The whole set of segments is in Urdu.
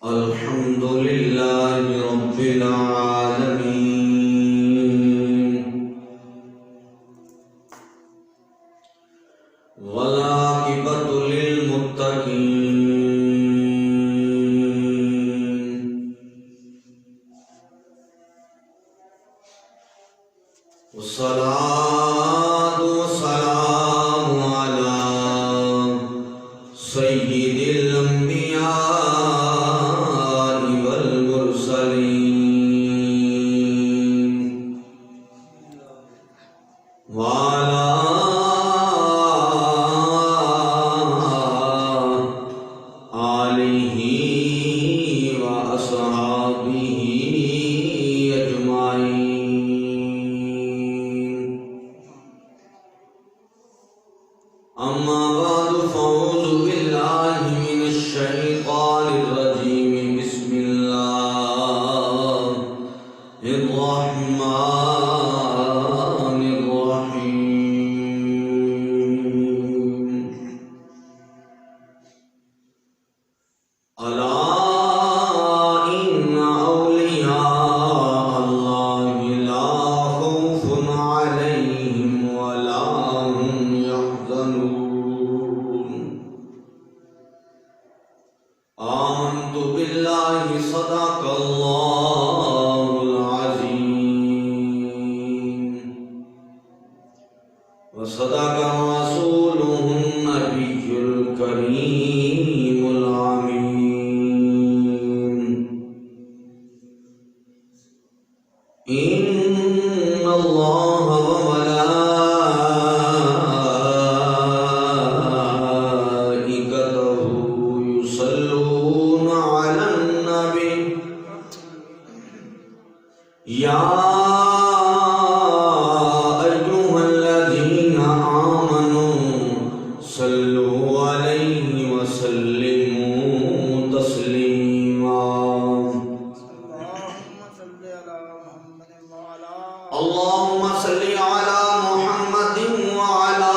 الحمد لله رب العالمين والعاقبة للمتقين والصلاة والسلام على سيد الأنبياء والمرسلين وعلى آله وأصحابه أجمعين. أما بعد فأعوذ بالله من الشيطان الرجيم. بسم الله الرحمن الرحيم. ألا إن أولياء الله لا خوف عليهم ولا هم يحزنون. آمنت بالله صدق الله العظيم وصدق رسوله النبي الكريم الأمين. إن الله وملائكته يصلون على النبي يا أيها الذين آمنوا صلوا عليه وسلموا تسليما. اللهم صل على محمد وعلى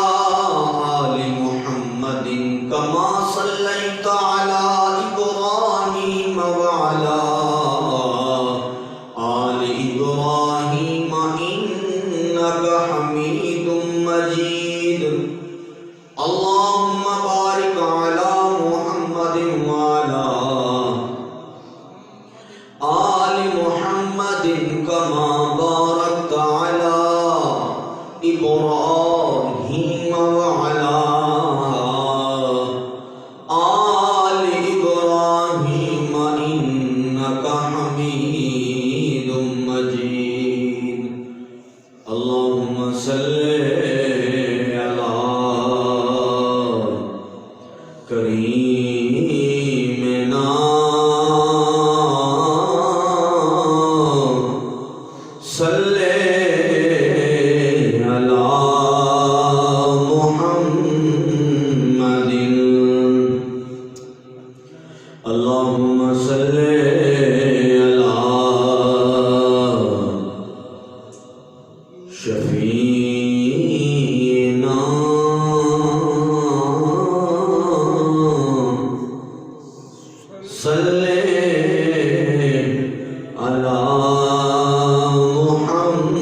آل محمد كما صليت على إبراهيم وعلى آل إبراهيم إنك حميد مجيد. اللهم بارك على محمد وعلى آل محمد كما باركت على إبراهيم وعلى آل إبراهيم إنك حميد مجيد. اللهم صل على كريمنا صل على محمد. اللهم صل على شفيعنا صل على محمد.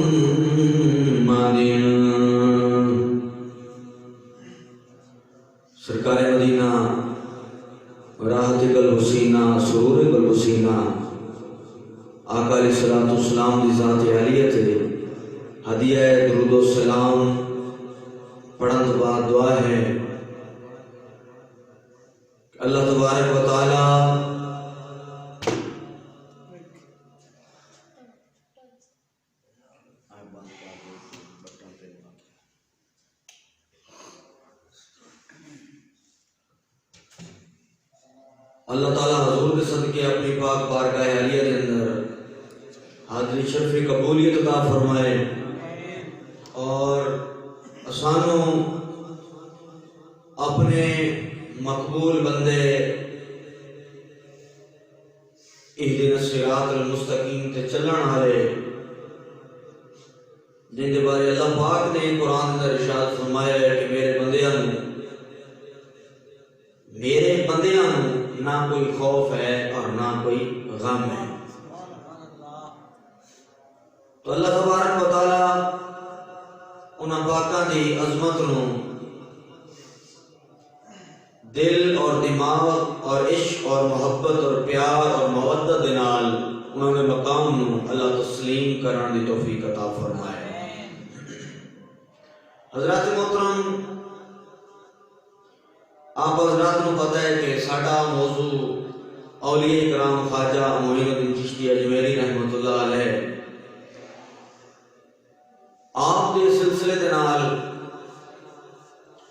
سرکار مدینہ راحت الحسینہ سرور الحسینہ آقا علیہ الصلوۃ والسلام دی ذات عالیہ تے ہدیہ درود و سلام پڑھن تو بعد دعا ہے کہ اللہ تبارک و تعالی اللہ تعالیٰ حضور کے صدقے اپنی پاک بارگاہ عالیہ کے اندر حاضری شرف قبولیت عطا فرمائے اور اسانوں اپنے مقبول بندے اہدنا الصراط المستقیم تے چلن والے جن کے بارے اللہ پاک نے قرآن اندر ارشاد فرمایا ہے کہ میرے بندیاں نہ کوئی خوف ہے اور نہ نہ کوئی غم ہے۔ تو اللہ تبارک و تعالی انہاں پاکاں دی عظمت نو دل اور دماغ اور عشق اور محبت اور پیار اور مودت دے نال انہوں نے مقام نو اللہ تسلیم کرن دی توفیق عطا فرمائے۔ حضرات محترم، آپ حضرات کو پتہ ہے کہ ساڈا موضوع اولیاء کرام خواجہ معین الدین چشتی اجمیری رحمۃ اللہ علیہ آپ کے سلسلے دے نال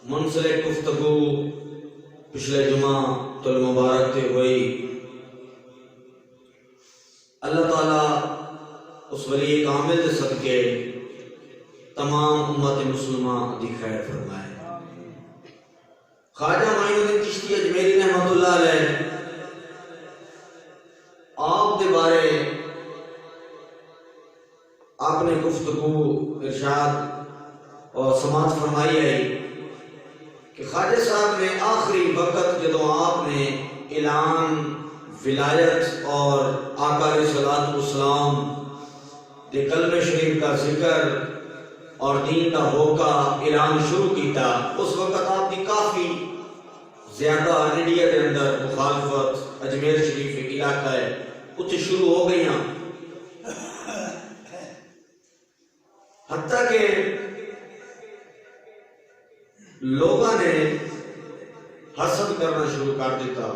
منسلک گفتگو پچھلے جمعہ تل مبارک تے ہوئی۔ اللہ تعالیٰ اس ولی کامل دے صدقے تمام امت مسلمہ دی خیر فرمائے۔ خواجہ معین الدین چشتی اجمیری رحمۃ اللہ علیہ آپ دے بارے آپ نے گفتگو ارشاد اور سماعت فرمائی ہے کہ خواجہ صاحب نے آخری وقت جدو آپ نے اعلان ولایت اور آقا علیہ الصلوۃ والسلام دے کلمہ شریف کا ذکر اور دین کا ہوکا اعلان شروع کیتا، اس وقت آپ کی کافی زیادہ انڈیا کے اندر مخالفت اجمیر شریف علاقہ ہے اتنے شروع ہو گئی ہیں، حتیٰ کہ لوگوں نے حسد کرنا شروع کر دیتا۔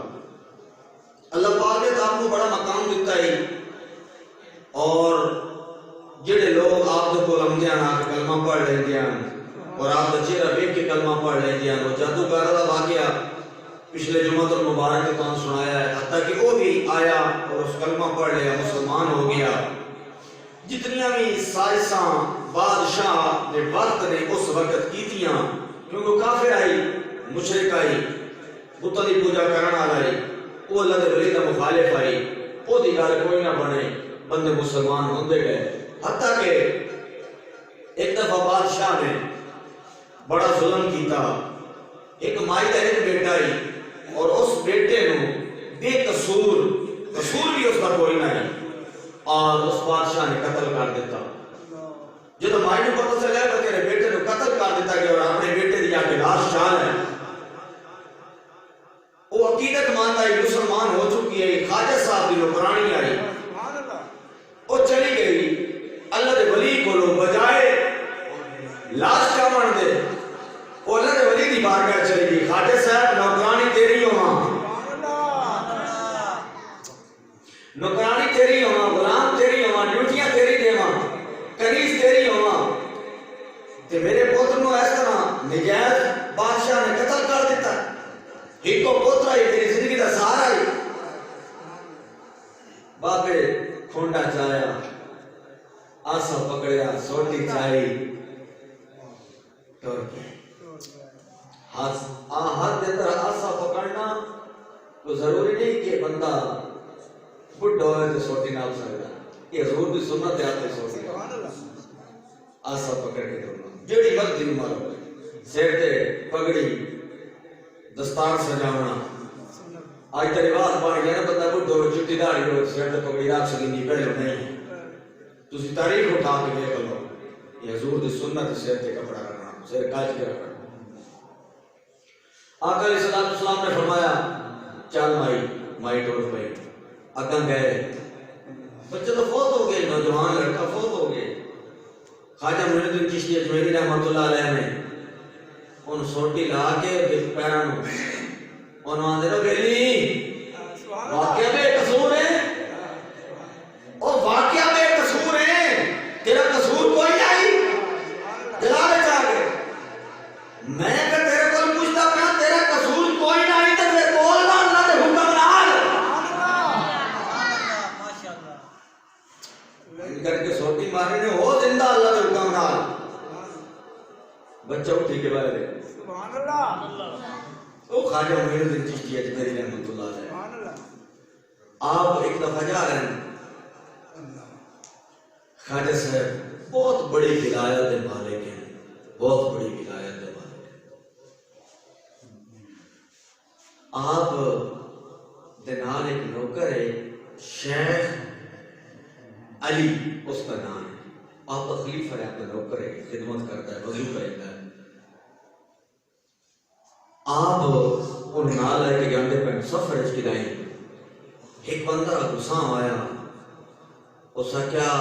اللہ پاک نے آپ کو بڑا مقام دیتا ہے اور جڑے لوگ آپ کو لمدے آ کے کلمہ پڑھ لیندے ہیں اور آپ کا چہرہ دیکھ کے کلمہ پڑھ لیندے ہیں، وہ جادوگر دا واقعہ پچھلے جمعہ المبارک کے تان سنایا ہے، حتیٰ کہ وہ بھی آیا اور اس کلمہ پڑھ لیا، مسلمان ہو گیا۔ جتنیاں بھی سائنساں بادشاہ نے وقت نے اس وقت کیتیاں، کیونکہ کافر آئی، مشرک آئی، بتاں دی پوجا کرن والا آئی، وہ اللہ دے ولی دا مخالف آئی، وہ دی گل کوئی نہ بنے، بندے مسلمان ہوندے گئے۔ حتیٰ کہ ایک دفعہ بادشاہ نے بڑا ظلم کیتا، ایک مائی دا ایک بیٹا ہی اور اس بیٹے نو بے قصور بھی اس کا کوئی نہ ہے اور اس بادشاہ نے قتل کر دیتا۔ جب مائی نے پتہ چلا کہ تیرے بیٹے نو قتل کر دیتا گیا اور اپنے بیٹے دی آگے لاش شان ہے، وہ عقیدت مانتا ہے، مسلمان ہو چکی ہے، خواجہ صاحب دی نوکرانی آئی، وہ چلی گئی اللہ دے ولی کو لو بجائے لاش چاون دے، وہ اللہ دے ولی دی بارگاہ چلی گئی، خواجہ صاحب نوکرانی تیری ہواں، نوکرانی تیری ہواں، غلام تیری ہواں، ڈیوٹیاں تیری دیواں، کنیز تیری ہواں، تے میرے پوتر نو اس طرح نجائز بادشاہ نے قتل کر دیتا، ایک کو پوترا ہی تیری زندگی دا سہارا ہی۔ باپے کھونڈا چایا، آسا پکڑیا، سوٹی چائی، ٹور گئے۔ ہاتھ دے طرح آسا پکڑنا تو ضروری نہیں کہ بندہ بڑھا ہوئے تو سوٹی نہ ہو سکتا، یہ حضور دی سنت ہے، آپ نے سوٹی آسا پکڑ کے دورنا، جیڑی وقت دن مارو سیر تے پگڑی دستار سجاونا، آج تے رواج بن گیا نا، بندہ بڑھا ہوئے چٹی داڑھی ہوئے سیر تے پگڑی رکھ سکیں، پہلے نہیں، تسی تاریخ اٹھا کے دیکھ لو، یہ حضور دی سنت سیر تے کپڑا رکھنا، سیر کاج کے رکھنا۔ آقا علیہ السلام نے فرمایا چل مائی ٹور پہ اگاں گئے، بچے تو فوت ہو گئے، نوجوان لڑکا فوت ہو گئے۔ خواجہ معین الدین چشتی اجمیری رحمۃ اللہ علیہ نے ان سوٹی لا کے پیروں انہوں نے دے بیلی واقعہ بے قصور ہے، اور واقعہ بے قصور ہے، تیرا قصور کوئی نہیں، دلالے چاہ گئے، میں کہ تیرے کو پوچھتا پہا تیرا قصور کوئی نہیں تو پھر بولنا اللہ دے حکم نال کر کے سوٹی مارے نے ہو زندہ اللہ دے حکم نال، بچہ اٹھی کے باہر ہے، سبحان اللہ۔ وہ خواجہ معین الدین چشتی اجمیری رحمۃ اللہ علیہ، آپ ایک دفعہ جا رہے ہیں، خواجہ صاحب بہت بڑی ولایت دے مالک ہیں، بہت بڑی ولایت دے مالک ہیں۔ آپ دے نال ایک نوکر ہے، شیخ علی اس کا نام ہے، آپ کا خلیفہ ہے، آپ کا نوکر ہے، خدمت کرتا ہے، وضو کرتا ہے. آپ ان نال ہے کہ جانتے پہ سفر اس کی لائن ایک بندہ غسام آیا، اس کا کیا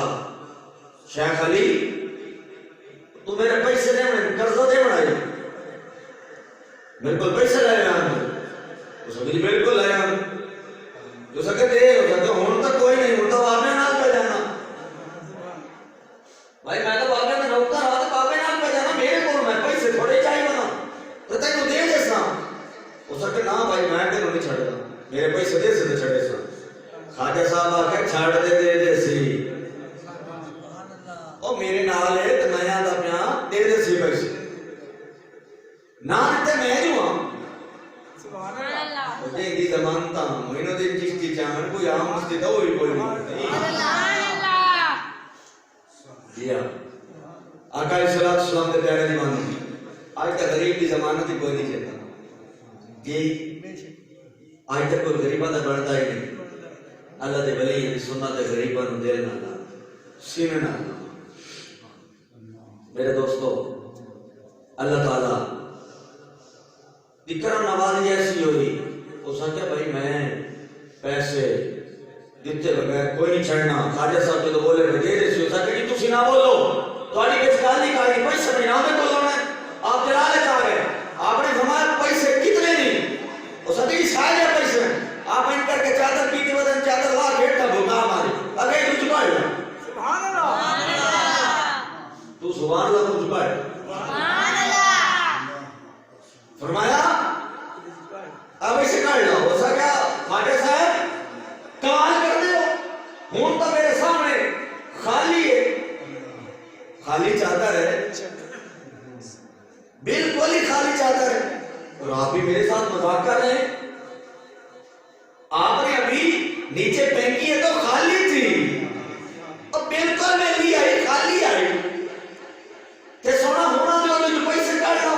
شیخ علی تو میرے پیسے دے میں قرضہ دے بڑھائی، بالکل پیسے لائے ہیں. اس کا بالکل لائے ہیں. جو سکے دے ہوں تک کوئی نہیں ہوتا، آپ نے نال پہ جانا بھائی، میں تو بابے میں روکتا رہا تو بابے نال پہ جانا، میرے کو میں پیسے تھوڑے چاہیے بنا تو تینوں دے دے سا. اس کا نہ بھائی میں تینوں نہیں چھڑتا، میرے پیسے دے سے چھڑے سا. خواجہ صاحب آ کے چھاڑ دے سی او میرے نال ہے تو میں آدھا پیا دے سی پیسے نہ دیتے میں جو ہاں مجھے دی زمانتا مہینوں دن چشتی چاہن کوئی عام مستی تو ہوئی کوئی نہیں. جی ہاں آقا علیہ السلام دے پیارے دیوانی آج تک غریب کی زمانت ہی کوئی نہیں چاہتا جی. آج تک کوئی غریبہ دا بڑھتا ہی نہیں. اللہ دے ولی یعنی سنت دے غریبہ نو دل نہ لا سینے نہ لا. میرے دوستو اللہ تعالیٰ کرم نوازی ایسی ہوئی. وہ سکتا بھائی میں پیسے دیتے بغیر کوئی نہیں چھڑنا. خواجہ صاحب جو بولے دے دے سی. وہ سکتا کہ تسی نہ بولو تو آنی کچھ گال نہیں کہا پیسے میں نہ بولو میں آپ جلا لے چاہ گئے. آپ نے فرمایا پیسے کتنے نہیں. وہ سکتا کہ سارے پیسے آپ ان کر کے چادر پی کے بدن چادر لا گھیٹا بھوکا ہماری اگے تو چکا ہے. سبحان اللہ. تو سبحان اللہ تو چکا ہے. فرمایا اب اسے کر لو. وہ سا کیا خواجہ صاحب کمال کر دے ہوں تو میرے سامنے خالی ہے، خالی چادر ہے، بالکل ہی خالی چادر ہے. اور آپ بھی میرے ساتھ مذاق کر رہے ہیں. آپ نے ابھی نیچے پھینکی ہے تو خالی تھی اور بالکل میں لی آئی خالی آئی تے سونا ہونا جو پیسے کر لو.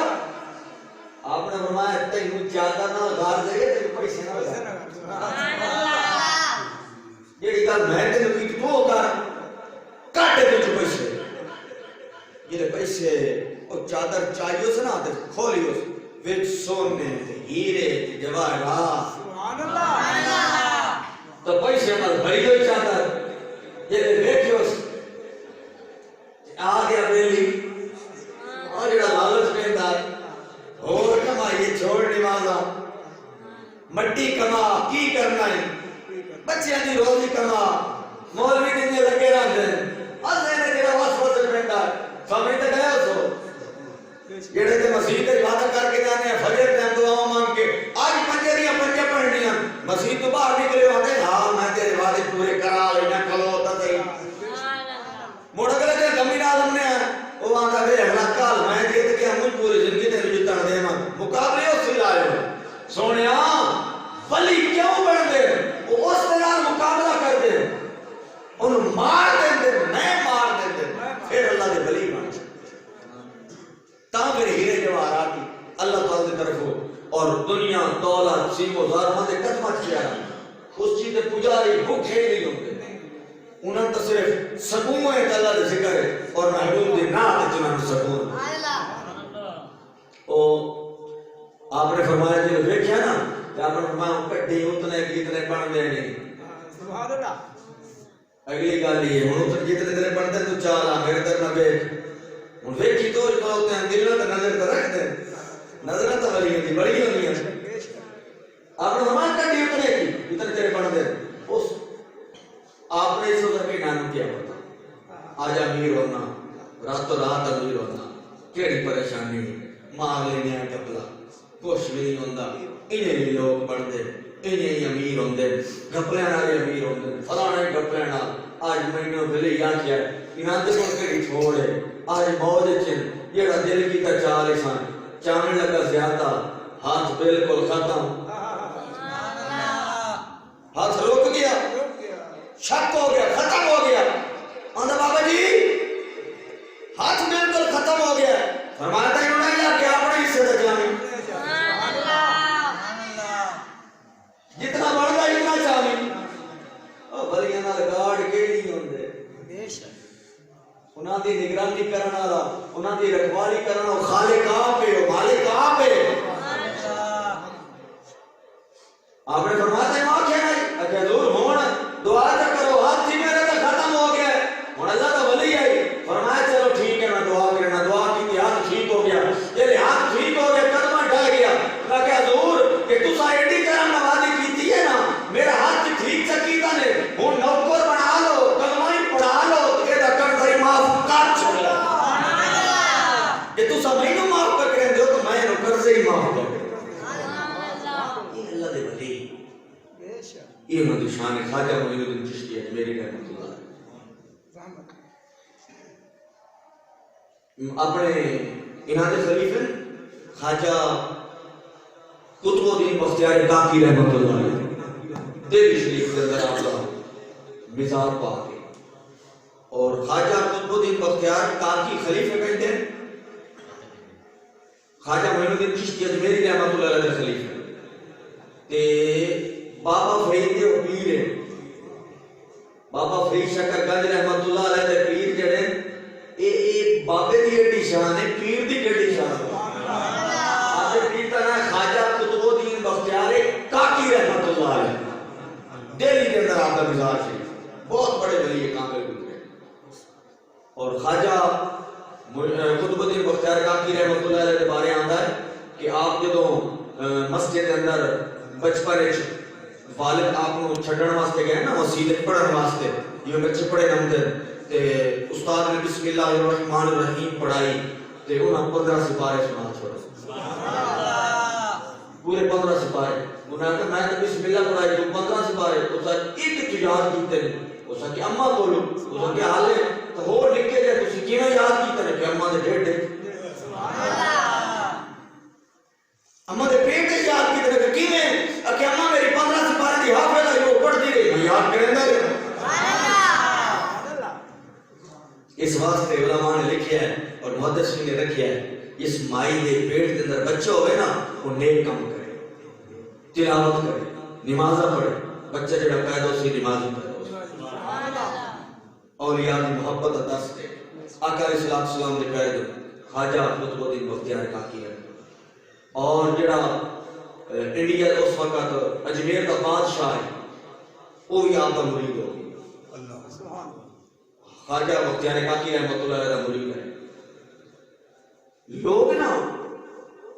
آپ نے فرمایا تینوں چادر نہ گار دے گے تینوں پیسے نہ یہ گل میں تینوں کی تو کر کاٹے تجھ پیسے. یہ پیسے اور چادر چاہیے سے نہ تے کھولی اس وچ سونے تے ہیرے تے جواہرات. سبحان اللہ. تو پیسے نال بھری ہوئی چادر یہ دیکھو آ گیا بیلی اور جڑا لالچ پیندا اور کمائی چھوڑ نمازا مٹی کما کی کرنا ہے بچیاں دی روزی کما مولوی دن لگے رہندے اسے نے جڑا وسوسہ پیندا سمجھ تے گئے ہو جڑے تے مسجد تے عبادت کر کے جانے فجر ٹائم دعا مانگ کے آج پنجے دیاں پنجے پڑھنیاں مسجد تو باہر نکلے ہوتے ہاں میں تیرے وعدے پورے کرا لینا کلو تا تے موڑ اگلے تے زمین عالم نے او آندا وے ہلا کال میں جیت کے ہم پوری زندگی تے جتن دے ماں مقابلے اس سے لائے سونیا ولی کیوں بن دے وہ اس طرح مقابلہ کر دے انہوں مار دے میں مار دے پھر اللہ دے ولی بن تا پھر ہیرے جواہرات کی اللہ تعالی کی طرف ہو اور دنیا دولت سیم و زار ماں دے قدمت کیا اس چیز دے پجاری بھوکے نہیں ہوتے انہوں تو صرف سکون ہے اللہ دے ذکر ہے اور محبوب دے نا دے جنہوں سکون. او آپ نے فرمایا جو دیکھیا نا کہ آپ نے فرمایا کٹی اتنے کتنے بن دے نہیں. سبحان اللہ. اگلی گل یہ ہن اتنے جتنے تیرے بنتے تو چال آ میرے تے نہ دیکھ ہن ویکھی تو جو ہوتے ہیں دل نہ نظر تے رکھ دے نظر تو ولی دی بڑی ہونی ہے. آپ نے فرمایا کٹی اتنے کی اتنے تیرے بن دے اس آپ نے اس وقت کے نام کیا ہوتا آج امیر ہونا راتوں رات امیر ہونا کیڑی پریشانی مار لینے ٹپلا کچھ بھی نہیں ہوتا. انہیں بھی لوگ پڑھتے انہیں ہی امیر ہوتے گپلے والے امیر ہوتے فلانے گپلے آج مہینوں پہلے یاد کیا انہاں دے کول کہڑی چھوڑے آج موج چن جڑا دل کی تا چال سان چاہنے لگا زیادہ ہاتھ بالکل ختم ہاتھ رک گیا شک ہو گیا ختم ہو گیا. آندا بابا جی ہاتھ بالکل ختم ہو گیا. فرمایا تھا انہوں نے کیا اپنے حصے تک جانی جتنا بڑھ گیا اتنا چاہیے ولیاں نال گاڑ کیڑی ہوندے بے شک انہاں دی نگرانی کرن والا انہاں دی رکھوالی کرن والا خالق آپ ہے مالک آپ ہے آپ نے فرمایا ہے ماں کیا ہے کہ حضور ہون دعا تو کرو ہاتھ تھی میرے تو ختم ہو گیا ہن اللہ کا ولی آئی فرمایا چلو ٹھیک ہے میں دعا کرنا دعا کی ہاتھ ٹھیک ہو گیا یہ ہاتھ ٹھیک ہو گیا قدمہ ڈال گیا میں کہ حضور کہ تسا ایڈی کرم نوازی کیتی ہے نا میرا ہاتھ ٹھیک چکیتا نے ہن نوکر بنا لو کلمہ ہی پڑھا لو تے دا کر بھائی معاف کر چھوڑا سبحان اللہ کہ تسا مینوں معاف کر کے دیو تو میں نو قرض ہی معاف کر یہ انہوں نے شان خواجہ معین الدین چشتی اجمیری رحمۃ اللہ اپنے انہاں دے خلیفہ خواجہ قطب الدین بختیار کاکی رحمۃ اللہ دہلی شریف کے اندر آپ کا مزار پا کے اور خواجہ قطب الدین بختیار کاکی خلیفہ کہتے ہیں خواجہ معین الدین چشتی اجمیری رحمۃ اللہ علیہ خلیفہ تے بابا فرید دے پیر ہے بابا فرید شکر گنج رحمت اللہ علیہ دے پیر جڑے اے بابے دی ایڈی شان ہے پیر دی ایڈی شان ہے آپ پیر دا نام خواجہ قطب الدین بختیار کاکی رحمت اللہ علیہ دہلی کے اندر آپ کا مزار شریف بہت بڑے ولی کامل گزرے اور خواجہ قطب الدین بختیار کاکی رحمت اللہ علیہ کے بارے آندا ہے کہ آپ جدوں مسجد کے اندر بچپن والد آپ کو چھڑن واسطے گئے نا مسجد پڑھن واسطے یہ بچے پڑھے نہ ہوندے تے استاد نے بسم اللہ الرحمن الرحیم پڑھائی تے انہاں 15 سپارے سنا چھوڑے سبحان اللہ پورے 15 سپارے انہاں کہ میں تو بسم اللہ پڑھائی تو 15 سپارے اس ایک تو یاد کیتے اس کہ اماں بولو اس کے حال ہے تو ہو لکھ کے جے تسی کیویں یاد کیتے کہ اماں دے ڈیڑھ سبحان اللہ اماں دے پیٹ یاد کیتے کہ کیویں کہ اماں میری 15 سپارے دی حافظ ہے وہ پڑھ دی رہی میں یاد کرندا ہے سبحان اللہ اس واسطے علماء نے لکھیا ہے اور محدثین نے رکھیا ہے اس مائی دے پیٹ دے اندر بچہ ہوئے نا وہ نیک کام کرے تلاوت کرے نماز پڑھے بچہ جڑا پیدا ہو سی نماز پڑھے سبحان اللہ اولیاء کی محبت درس دے آقا علیہ السلام دے پیدا خواجہ قطب الدین بختیار کاکی ہے اور جڑا انڈیا اس وقت اجمیر کا بادشاہ ہے وہ بھی آپ کا مرید ہو خواجہ بختیار کاکی رحمۃ اللہ علیہ مرید ہے لوگ نا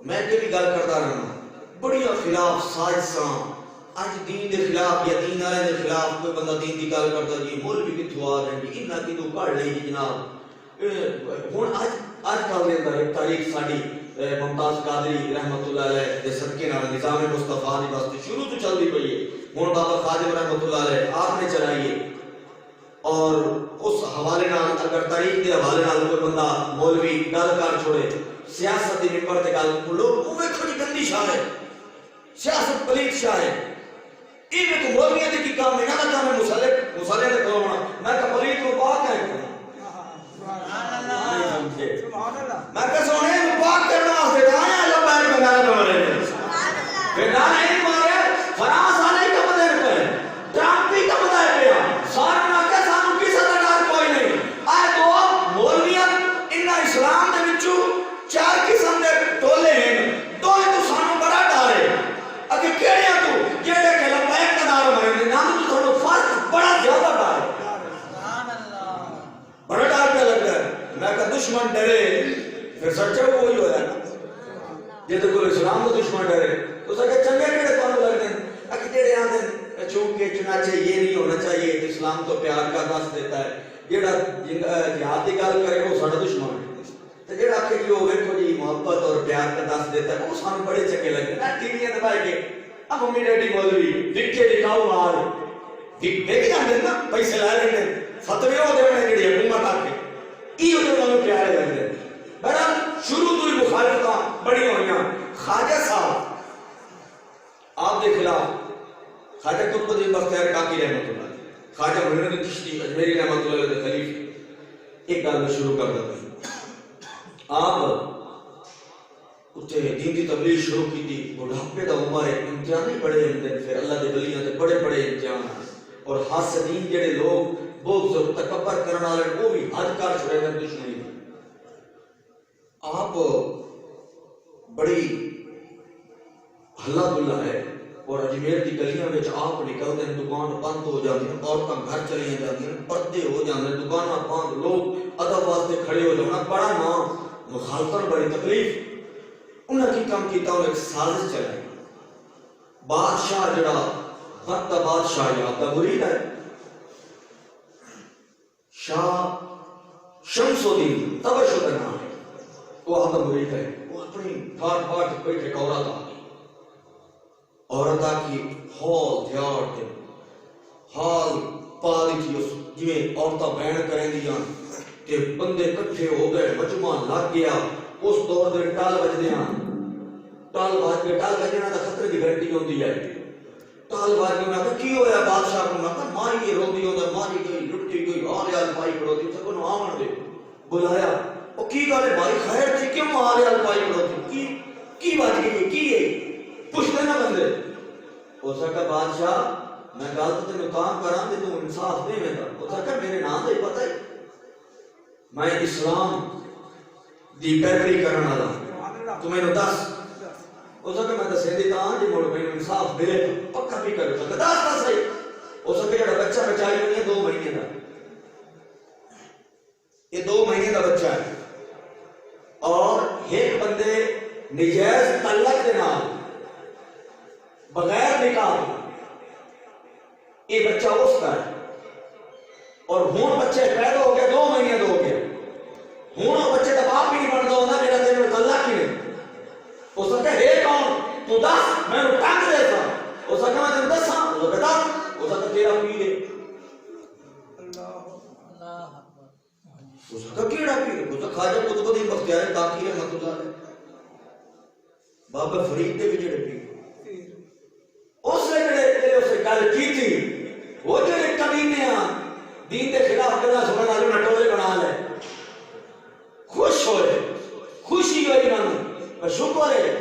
میں بھی گل کرتا رہنا بڑی خلاف سازشاں اج دین دے خلاف یا دین والے دے خلاف کوئی بندہ دین دی گل کرتا جی مولوی کتھوں آ رہے جی انہاں کتھوں پڑھ لئی جی جناب ہن اج کل دے اندر ایک تاریخ ساڈی ممتاز قادری رحمت اللہ علیہ دے صدقے نال نظام مصطفیٰ دی واسطے شروع تو چلدی پئی ہے ہن بابا خادم رحمت اللہ علیہ آپ نے چلائی ہے اور اس حوالے نال اگر تاریخ دے حوالے نال کوئی بندہ مولوی گل کر چھوڑے سیاست دی ممبر تے گل لوگ اوے کھڑی گندی شاہ ہے سیاست پلیت شاہ ہے ایویں تو مولویاں دے کی کام ہے نہ کام ہے مصالح دے کرونا میں کہ پلیت کو پاک ہے سبحان اللہ میں کہ سونے پاک کرنا واسطے آیا اللہ پاک بنا کے مرے سبحان اللہ بیٹا نہیں مارے فرانس والے کا بدل پہ ٹرمپ بھی کا بدل پیا سارے نہ کہ سانو کسے دا ڈر کوئی نہیں اے تو مولویاں ان اسلام دے وچوں چار قسم دے ٹولے ہیں تو سانو بڑا ڈر ہے اگے کیڑے تو جڑے کہ لبیک دا نام مرے نام تو تھوڑا فرق بڑا زیادہ ڈر سبحان اللہ بڑا ڈر پہ لگتا ہے میں کہ دشمن ڈرے پھر سچا وہی ہویا نا جے تو کوئی اسلام کا دشمن ڈرے تو سکے چنگے کیڑے کون لگتے ہیں اگے جڑے آندے چونکہ چنانچہ یہ نہیں ہونا چاہیے اسلام تو پیار کا دس دیتا ہے جڑا جہاد کی گل کرے وہ سارا دشمن ہے تے جڑا کہ جو ویکھو جی محبت اور پیار کا دس دیتا ہے وہ سانو بڑے چنگے لگتے ہیں ٹی وی تے بیٹھ کے اب ممی ڈیڈی مولوی وکے دکھاؤ مال دیکھ جاندے نا پیسے لا لیندے فتوی ہو دیونے جڑی حکومت آ کے ایو جو انہوں پیارے لگتے ہیں بہرحال شروع تو ہی مخالفتاں بڑی ہوئیاں خواجہ صاحب آپ دے خلاف خواجہ قطب الدین بختیار کاکی رحمت اللہ خواجہ معین الدین چشتی اجمیری رحمت اللہ علیہ خلیف ایک گل میں شروع کر دیتا ہوں آپ اتنے دین کی تبلیغ شروع کی تھی بڑھاپے دا عمر ہے امتحان ہی بڑے ہوندے پھر اللہ دے ولیاں تے بڑے بڑے امتحان اور حاسدین جڑے لوگ بغض اور تکبر کرنے والے وہ بھی حد کر چھڑے ہیں دشمنی میں۔ آپ بڑی ہلا دلہ ہے اور اجمیر کی گلیاں میں آپ نکلتے ہیں، دکان بند ہو جاتی ہیں، عورتیں گھر چلی جاتی ہیں، پردے ہو جاتے ہیں، دکاناں بند، لوگ ادب واسطے کھڑے ہو جانا، بڑا نام مخالفت بڑی تکلیف۔ انہاں کی کام کیتا انہوں نے ایک سازش چلائی۔ بادشاہ جڑا وقت بادشاہ یاد کا مرید ہے، شاہ شمس الدین تبش کا نام ہے، وہ آپ کا مرید ہے۔ وہ اپنی ٹھاٹ پاٹ بیٹھے ایک عورت آ گئی، عورت آ کی ہال تھیار تے ہال پا دی تھی، اس جویں عورتاں بین کریں دیاں تے بندے کٹھے ہو گئے، مجمع لگ گیا۔ اس دور دے ٹال بجدے ہیں، ٹال باز کے ٹال بجنا دا خطرے کی گھنٹی ہوندی ہے۔ ٹال باز کے میں کی ہویا بادشاہ کو، میں ماری یہ روندی ہوندا، ماری گئی، لٹی گئی، آل آل پائی کھڑوتی، سب کو آمن دے بلایا۔ او کی گل ہے بھائی، خیر تھی کیوں آل آل پائی کھڑوتی، کی بات کی کی ہے پوچھتے نا بندے۔ ہو سکا بادشاہ میں گل تو تینوں کام کراں تے تو انصاف دے میں، ہو سکا میرے نام دے پتہ ہے میں اسلام دی پیروی کرن والا، تو مینوں دس ہو سکے میں دسے دیتا ہاں جی مڑ مینوں انصاف دے پکا بھی کر سکتا، دس صحیح ہو سکے جڑا بچہ بچائی ہوئی ہے 2 مہینے دا، یہ 2 مہینے دا بچہ ہے، اور ایک بندے نجائز تعلق دے نال بغیر نکاح یہ بچہ اس کا ہے، اور ہون بچے پیدا ہو گیا 2 مہینے دا ہو گیا، ہون بچے دا باپ بھی نہیں بنتا ہوتا میرا تیرے تعلق ہی نہیں۔ ہو سکتا ہے ہے کون تو دس میں نے ٹانگ دے سا، ہو سکتا میں تم دس ہاں ہو سکتا ہو سکتا تیرا پیر ہے، ہو سکتا کیڑا پیر ہے، ہو سکتا خواجہ قطب الدین بختیار کاکی رحمۃ اللہ علیہ، بابا فرید دے بھی جڑے پیر اس نے جڑے اسے گل کی تھی، وہ جڑے کمینے ہیں دین کے خلاف گلا سننے والے نٹولے بنا لے، خوش ہوئے، خوشی ہوئی انہوں شکر ہے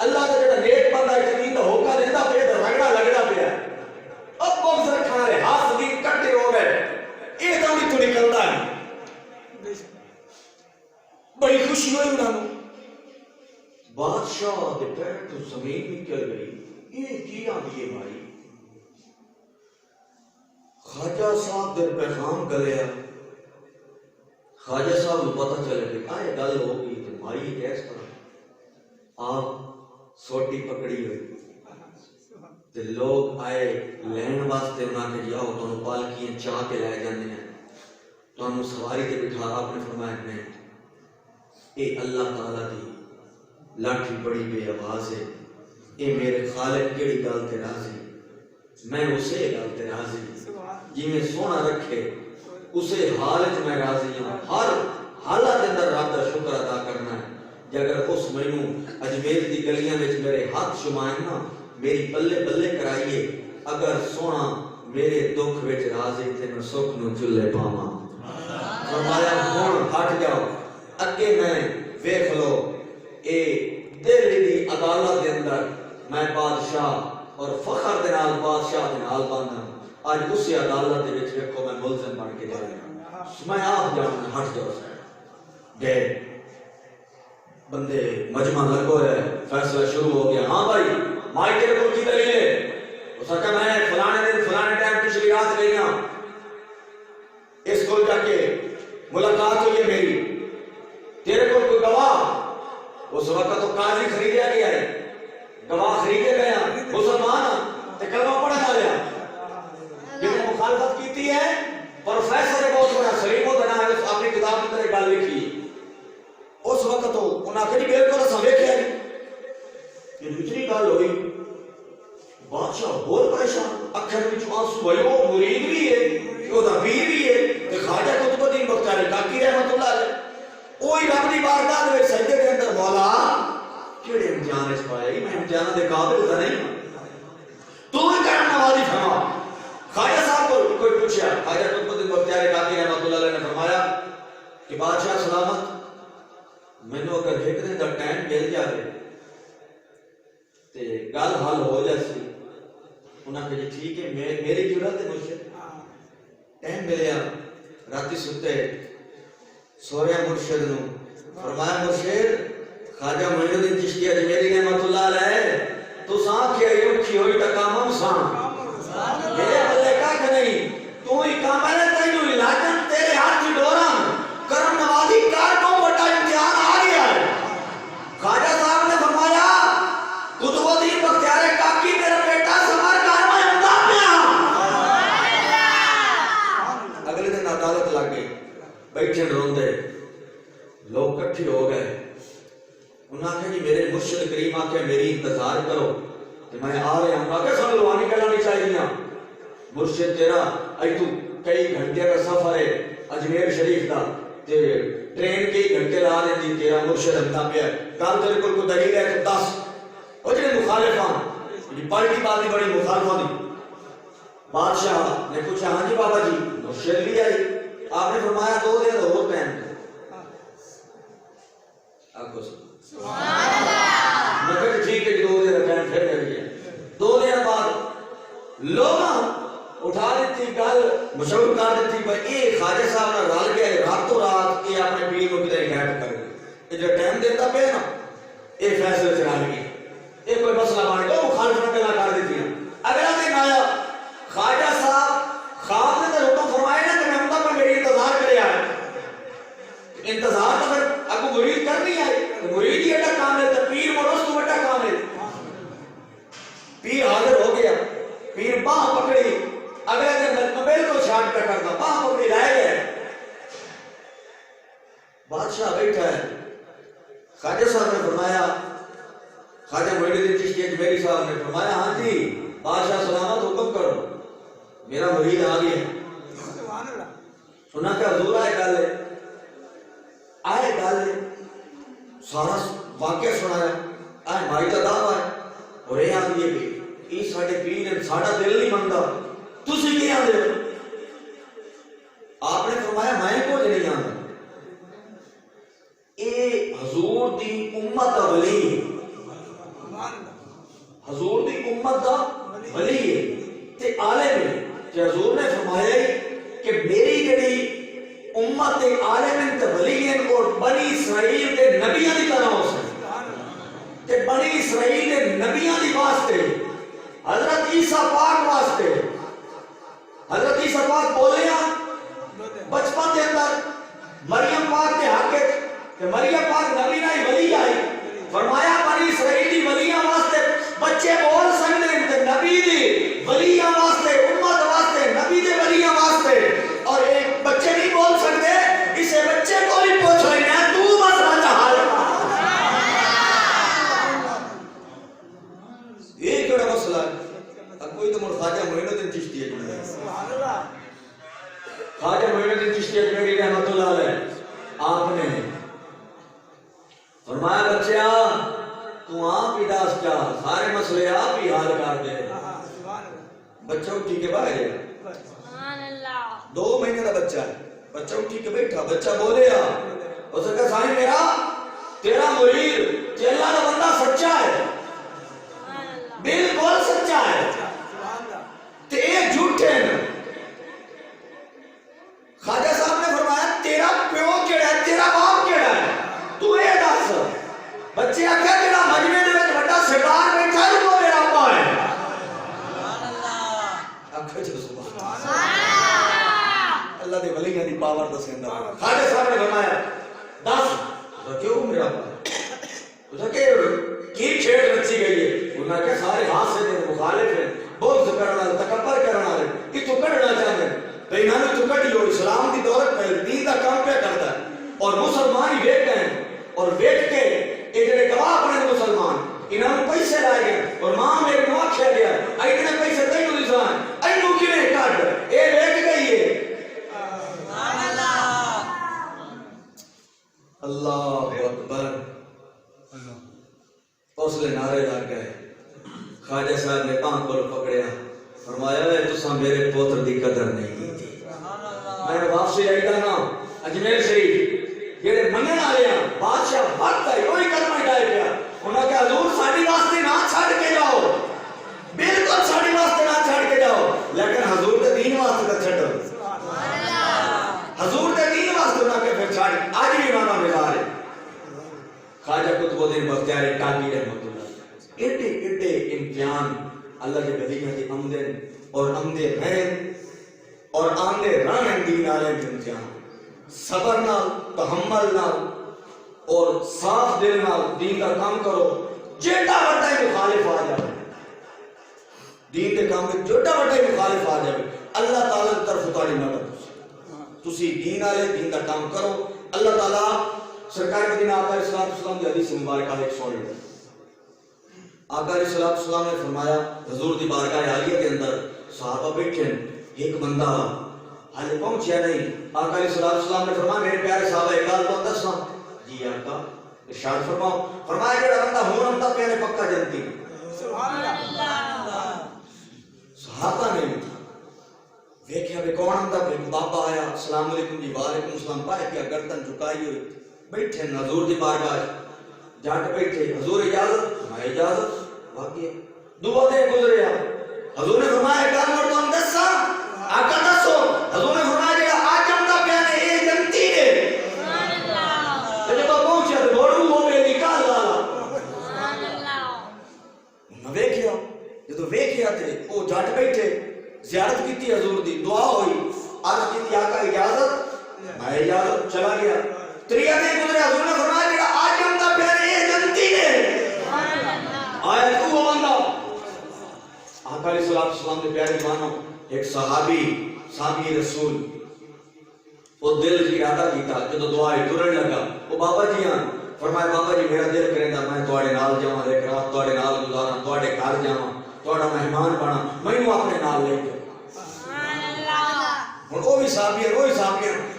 اللہ کا جڑا نیک بندہ ہے دین دا ہوکا دیندا پیا تے رگڑا لگڑا پیا، اب بغض رکھنے والے ہاتھ دین کٹے ہو گئے، یہ تو نہیں تو نکلتا ہے، بڑی خوشی ہوئی انہوں۔ بادشاہ دے پیر تو زمین نکل گئی، یہ کیا دیے بھائی؟ خواجہ صاحب دے پیغام گلیا، خواجہ صاحب کو پتہ چلے کہ آئے گل ہو گئی تو مائی کیس طرح آپ سوٹی پکڑی ہوئی تے لوگ آئے لین واسطے، انہاں نے جاؤ تو پالکیاں چاہ کے لے جانے ہیں، تو انہوں سواری تے بٹھا، آپ نے فرمایا نہیں اے اللہ تعالیٰ دی لاٹھی بڑی بے آواز ہے، اے میرے خالق کیڑی گل تے راضی، میں اسے گل تے راضی جی میں سونا رکھے اسے حالت میں راضی ہوں، ہر حالت اندر رب کا شکر ادا کرنا ہے۔ جے اگر اس مینوں اجمیر دی گلیاں وچ میرے ہاتھ شمائیں نا، میری بلے بلے کرائیے، اگر سونا میرے دکھ وچ راضی تے میں سکھ نو چلے پاواں، فرمایا ہن ہٹ جاؤ اگے میں ویکھ لو، اے دل دی عدالت دے اندر میں بادشاہ اور فخر دے نال بادشاہ دے نال بندا، آج اسی عدالت دے وچ ویکھو میں ملزم بن کے جانا، میں آپ جاؤں ہٹ جاؤ گئے، بندے مجمع لگو ہے، فیصلہ شروع ہو گیا، ہاں بھائی مائی تیرے کو کی دلیل ہے؟ ہو سکتا میں فلانے دن فلانے ٹائم پچھلی رات گئی ہوں، اس کو جا کے ملاقات ہوئی ہے میری، تیرے کو کوئی گواہ؟ اس وقت تو قاضی خریدیا گیا ہے، گواہ خریدے گیا، مسلمان تے کلمہ پڑھنا لیا، جنہیں مخالفت کیتی ہے پروفیسر بہت بڑا سلیم و دنا ہے، اپنی کتاب کی طرح گل لکھی، اس وقت تو انہاں کہی بالکل اساں ویکھیا نہیں، یہ دوسری گل ہوئی، بادشاہ بہت پریشان، اکھر وچ آنسو آئے، وہ مرید بھی ہے، وہ دا پیر بھی ہے، تے خواجہ قطب الدین بختیار کاکی رحمۃ اللہ علیہ، وہی رب دی بارگاہ دے وچ سجدے دے اندر مولا کیڑے امتحان وچ پایا، میں امتحان دے قابل تا نہیں، تو ہی کرم نوازی فرما۔ خواجہ صاحب کو کوئی پوچھا، خواجہ قطب الدین بختیار کاکی رحمۃ اللہ علیہ نے فرمایا کہ بادشاہ سلامت، مینوں اگر ایک دن دا ٹائم مل جائے تے گل حل ہو جاسی، انہاں کہ ٹھیک ہے، میری ضرورت ہے مجھے ٹائم ملیا راتی ستے سوریا مرشد نو فرمایا مرشد خواجہ معین الدین چشتی اجمیری رحمۃ اللہ علیہ تو سان کیا یوکھی ہوئی تکامم سان میرے بلے کا کہ نہیں تو ہی کامل ہے تینو علاجن تیرے ہاتھ کی ڈوران کرم نوازی کار کو بڑا امتحان آ گیا ہے. خواجہ صاحب نے فرمایا قطب الدین بختیار کاکی میرا بیٹا سمار کارما امداد میں اگلے دن عدالت لگ گئی بیٹھے روندے لوگ کٹھی ہو گئے. انہاں کہا جی میرے مرشد کریم آکے میری انتظار کرو کہ میں آ رہے ہوں. آگے سن لوانی کہنا چاہیے مرشد تیرا اج تو کئی گھنٹے کا سفر ہے اجمیر شریف کا تے ٹرین کئی گھنٹے لا دیں تیرا مرشد ہمتا پہ ہے کل تیرے کو دلیل ہے تو دس. وہ جنہیں مخالفان پارٹی بازی بڑی مخالفان دی. بادشاہ نے پوچھا ہاں جی بابا جی مرشد بھی آئی. آپ نے فرمایا 2 دن اور پہن آپ کو سبحان اللہ میں کہا ٹھیک ہے 2 دن پہن پھر کر گیا. 2 دن بعد لوگاں اٹھا دیتی گل مشہور کر دیتی بھائی یہ خواجہ صاحب نے رل گیا راتوں رات یہ اپنے پیر کو کدھر غائب کر گئے. یہ جو ٹائم دیتا پہ نا یہ فیصلے سے رل گیا یہ کوئی مسئلہ بن گیا مخالفت پہلا کر دیتی ہیں. اگلا دن آیا خواجہ صاحب خواب نے تو حکم فرمایا نا کہ محمدہ پر میری انتظار کرے آئے. انتظار تو پھر اگو مرید کر نہیں آئی مرید ہی اٹھا کام ہے تو پیر مروز تو اٹھا کام ہے. پیر حاضر ہو گیا پیر باہ پکڑی اگلے دن موبائل کو شارٹ پہ کرتا باہ پکڑی لائے گئے. بادشاہ بیٹھا ہے خواجہ صاحب نے فرمایا خواجہ معین الدین چشتی اجمیری صاحب نے فرمایا ہاں جی بادشاہ سلامت حکم کرو میرا مرید آ گیا. سنا کہ حضور آئے گالے سارا واقعہ سنایا آئے بھائی کا دعویٰ ہے اور یہ آن دیئے بھی یہ ساڑھے پیر ہے ساڑھا دل نہیں مندہ تُسی کی آن دے. آپ نے فرمایا میں کو نہیں آن دے اے حضور دی امت ولی حضور دی امت دا ولی ہے تے عالم ہے کہ حضور نے فرمایا کہ میری جڑی امت عالم تے ولی ہیں اور بنی اسرائیل دے نبیوں دی طرح ہو سکتے تے بنی اسرائیل دے نبیوں دی واسطے حضرت عیسیٰ پاک واسطے حضرت عیسیٰ پاک بولے ہیں بچپن دے اندر مریم پاک دے حق کہ مریم پاک نبی نہیں ولی آئی فرمایا بنی اسرائیلی ولیاں واسطے بچے بول سکتے ہیں تے نبی دی ولیاں واسطے امت واسطے نبی دے ولیاں واسطے اور ایک بچے نہیں بول سکتے اسے بچے کو ہی پوچھ رہے ہیں تو مسئلہ چاہا یہ کیڑا مسئلہ ہے اب کوئی تو مر خواجہ معین الدین چشتی ہے خواجہ معین الدین چشتی اجمیری رحمۃ اللہ علیہ آپ نے فرمایا بچیا تو آپ ہی داس کیا سارے مسئلے آپ ہی حال کر دے. بچہ اٹھی کے باہر گیا 2 مہینے کا بچہ ہے بچہ اٹھی کے بیٹھا بچہ بولے اس نے کہا سائیں میرا تیرا مرید چیلا کا بندہ سچا ہے بالکل سچا ہے تے ایک جھوٹے ہیں. خواجہ صاحب نے فرمایا تیرا پیو کیڑا ہے تیرا باپ کیڑا ہے تو یہ دس. بچے آکھیا جڑا مجمع دے وچ بڑا سردار بیٹھا ہے وہ میرا ابا ہے. آکھو جو سبحان اللہ دے ولیاں دی پاور دسیندا. خواجہ صاحب نے فرمایا دس کیوں میرا ابا ہے کہ کی کھیڑ رچی گئی ہے. انہاں کہ سارے ہاتھ سے مخالف ہیں بغض کرن والے تکبر کرن والے کہ تو کڈنا چاہندے تے انہاں نے تو کڈی ہو اسلام دی دولت پہ دین دا کام پہ کرتا ہے اور مسلمان ہی ویکھتے ہیں اور ویکھ کے یہ جڑے گواہ بنے مسلمان انہاں نوں پیسے لائے گئے اور ماں میرے نوں آکھیا گیا اتنے پیسے تینوں نہیں سان اینوں کیویں کڈ اے ویکھ گئی ہے. سبحان اللہ اللہ اکبر. اس لئے نعرے لگ گئے. خواجہ صاحب نے پاں کو پکڑیا فرمایا ہے تساں میرے پوتر دی قدر نہیں کی. میں واپسی آئی دا نا اجمیر شریف جڑے منگن والے ہیں بادشاہ وقت ہے وہی کلمہ ڈائے پیا. انہاں کہ حضور ساڈی واسطے نہ چھڈ کے جاؤ بالکل ساڈی واسطے نہ چھڈ کے جاؤ لیکن حضور دے دین واسطے تے چھڈو. وہ دن بختیار ٹاکی رحمت اللہ ایڈے ایڈے امتحان اللہ کے بدی میں آمدن اور آمدے رہن اور آمدے رہن دین عالم کے امتحان صبر نال تحمل نال اور صاف دل نال دین کا کام کرو جیڑا وڈا مخالف آ جائے دین کے کام میں جیڑا وڈا مخالف آ جائے اللہ تعالیٰ کی طرف تاری مدد تسی دین والے دین کا کام کرو اللہ تعالیٰ سرکار مدینہ آقا علیہ السلام کی حدیث مبارکہ ایک سن لیں آقا علیہ السلام نے فرمایا حضور دی بارگاہ عالیہ کے اندر صحابہ بیٹھے ایک بندہ حالے پہنچیا نہیں آقا علیہ السلام نے فرمایا میرے پیارے صحابہ ایک گل تو دساں جی آقا ارشاد فرماؤ فرمایا جڑا بندہ ہون ہوندا پیا نے پکا جنتی سبحان اللہ صحابہ نے دیکھیا بھی کون ہوندا پیا بابا آیا السلام علیکم جی وعلیکم السلام پائے کیا گردن جھکائی ہوئی بیٹھے حضور دی بارگاہ جٹ بیٹھے حضور اجازت میں اجازت باقی دو دن گزریا حضور نے فرمایا کیا مر تو دسا آقا دسو حضور نے فرمایا جڑا آج جمدا پیا نے اے جنتی ہے سبحان اللہ تے جب پہنچیا تے بڑو ہوے نکال لالا سبحان اللہ میں ویکھیا جدوں ویکھیا تے او جٹ بیٹھے زیارت کیتی حضور دی دعا ہوئی عرض کیتی آقا اجازت میں اجازت چلا گیا تریا دن گزریا حضور نے فرمایا جڑا آج جمدا پیا نے اے جنتی ہے سبحان اللہ آیا تو وہ بندہ آقا علیہ السلام نے پیارے مانو ایک صحابی رسول وہ دل جی ارادہ کیتا جدو دعا ٹرن لگا وہ بابا جی ہاں فرمایا بابا جی میرا دل کرے گا میں تواڈے نال جاواں ایک رات تواڈے نال گزاراں تواڈے گھر جاواں تواڈا مہمان بنا مینوں اپنے نال لے کے سبحان اللہ ہن وہ بھی صحابی ہن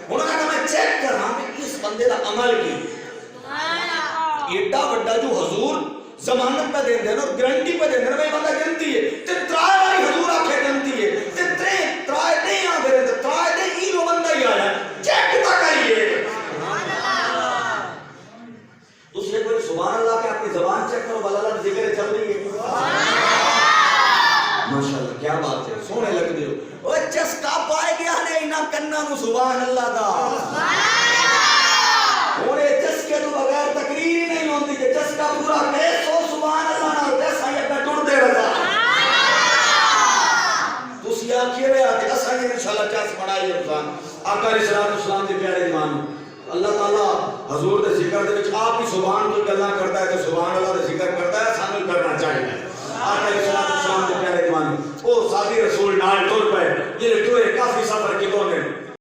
کہا میں چیک کراں کہ اس بندے دا عمل کی سبحان اللہ ایڈا بڑا جو حضور ضمانت پہ دے دینا اور گارنٹی پہ دے دینا بھائی بندہ جنتی ہے تے ترائے والی حضور آکھے جنتی ہے تے ترائے نہیں آ گئے تے ترائے نہیں ہی وہ بندہ ہی آیا چیک تا کریے سبحان اللہ دوسرے کوئی سبحان اللہ کہ اپنی زبان چیک کرو بلا اللہ ذکر چل رہی ہے سبحان اللہ ماشاءاللہ کیا بات ہے سونے لگ دیو او چسکا پائے گیا نے انہاں کناں نو سبحان اللہ دا سبحان اللہ اونے چسکے تو بغیر تقریر ہی نہیں ہوندی کہ چسکا پورا کہ سبحان اللہ نال جیسا یہ پہ ٹوٹ دے رہا تسی آکھیے وے آتے اساں نے انشاءاللہ چس بنائی انسان آقا علیہ السلام دے پیارے ایمان اللہ تعالی حضور دے ذکر دے وچ آپ ہی سبحان تو گلاں کرتا ہے تے سبحان اللہ دے ذکر کرتا ہے سانوں کرنا چاہیے آقا علیہ السلام دے پیارے ایمان او صحابی رسول نال ٹر پے جے ٹرے کافی سفر کی